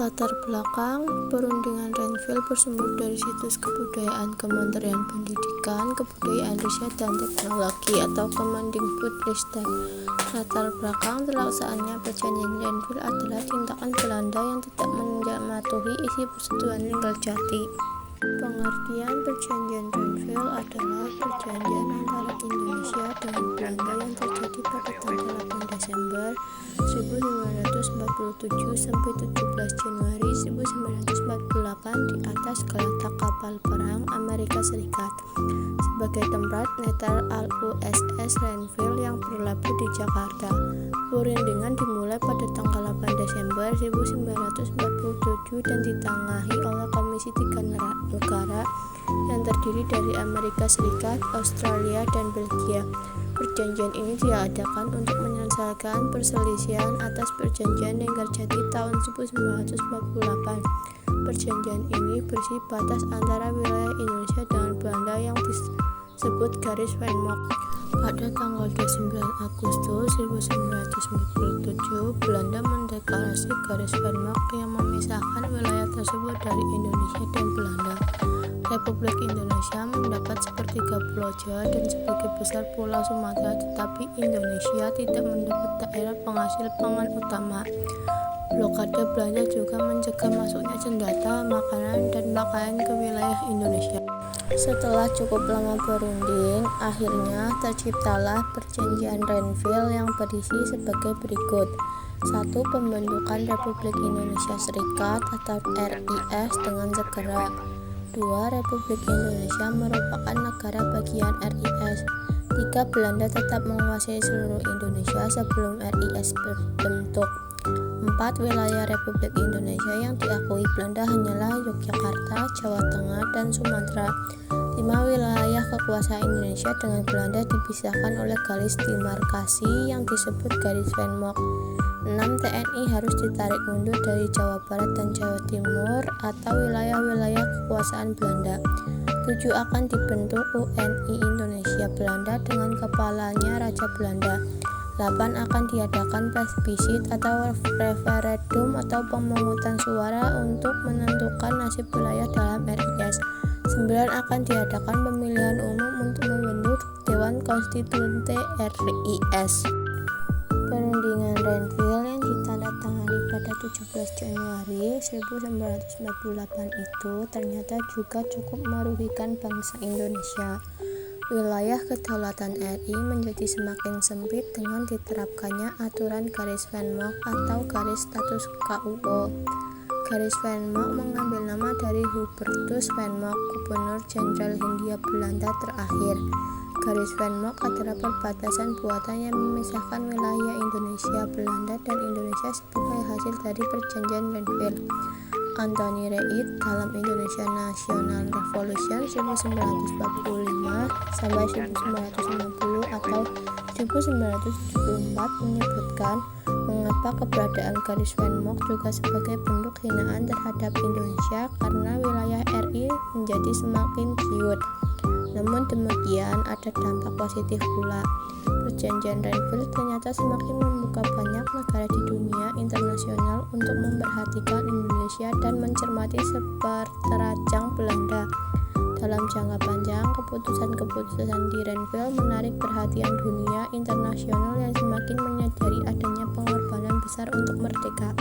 Latar belakang perundingan Renville bersumber dari situs kebudayaan Kementerian Pendidikan, Kebudayaan, Riset, dan Teknologi atau Kemendikbudristek. Latar belakang pelaksanaannya perjanjian Renville adalah tindakan Belanda yang tidak mematuhi isi persetujuan Ringgold-Jati. Pengertian perjanjian Renville adalah perjanjian antara Indonesia dengan Belanda yang terjadi pada tanggal 8 Desember 1947 sampai 17 Januari 1948 di atas gelatak kapal perang Amerika Serikat sebagai tempat netral USS Renville yang berlabuh di Jakarta. Perundingan dimulai pada tanggal 8 Desember 1947 dan ditengahi oleh Komisi Tiga Negara yang terdiri dari Amerika Serikat, Australia, dan Belgia. Perjanjian ini diadakan untuk menyelesaikan perselisihan atas perjanjian Ringgold-Jati tahun 1948. Perjanjian ini berisi batas antara wilayah Indonesia dengan Belanda yang disebut garis Wehrmacht. Pada tanggal 29 Agustus 1947, Belanda mendeklarasi garis Wehrmacht yang memisahkan wilayah tersebut dari Indonesia dan Belanda. Republik Indonesia mendapat sepertiga Pulau Jawa dan sebagian besar Pulau Sumatera, tetapi Indonesia tidak mendapat daerah penghasil pangan utama. Blokade Belanda juga mencegah masuknya senjata, makanan, dan pakaian ke wilayah Indonesia. Setelah cukup lama berunding, akhirnya terciptalah perjanjian Renville yang berisi sebagai berikut. 1. Pembentukan Republik Indonesia Serikat atau RIS dengan segera. 2. Republik Indonesia merupakan negara bagian RIS. 3. Belanda tetap menguasai seluruh Indonesia sebelum RIS berbentuk. 4. Wilayah Republik Indonesia yang diakui Belanda hanyalah Yogyakarta, Jawa Tengah, dan Sumatera. 5. Wilayah kekuasaan Indonesia dengan Belanda dipisahkan oleh garis demarkasi yang disebut garis Wehrmacht. 6. TNI harus ditarik mundur dari Jawa Barat dan Jawa Timur atau wilayah-wilayah kekuasaan Belanda. 7. Akan dibentuk UNI Indonesia Belanda dengan kepalanya Raja Belanda. 8. Akan diadakan plebissit atau referendum atau pemungutan suara untuk menentukan nasib wilayah dalam RIS. 9. Akan diadakan pemilihan umum untuk membentuk Dewan Konstitusi RIS. Perundingan Renville yang ditandatangani pada 17 Januari 1948 itu ternyata juga cukup merugikan bangsa Indonesia. Wilayah kedaulatan RI menjadi semakin sempit dengan diterapkannya aturan garis Wehrmacht atau garis status KUO. Garis Wehrmacht mengambil nama dari Hubertus Wehrmacht, Gubernur Jenderal Hindia Belanda terakhir. Garis Wehrmacht adalah perbatasan buatan yang memisahkan wilayah Indonesia, Belanda, dan Indonesia sebagai hasil dari perjanjian Renville. Anthony Reid dalam Indonesia National Revolution 1945 sampai 1950 atau 1974 menyebutkan mengapa keberadaan garis Wehrmacht juga sebagai bentuk hinaan terhadap Indonesia karena wilayah RI menjadi semakin ciut. Namun demikian ada dampak positif pula. Perjanjian Renville ternyata semakin membuka banyak negara di dunia internasional untuk memperhatikan Indonesia dan mencermati seperterajang Belanda. Dalam jangka panjang, keputusan-keputusan di Renville menarik perhatian dunia internasional yang semakin menyadari adanya pengorbanan besar untuk merdeka.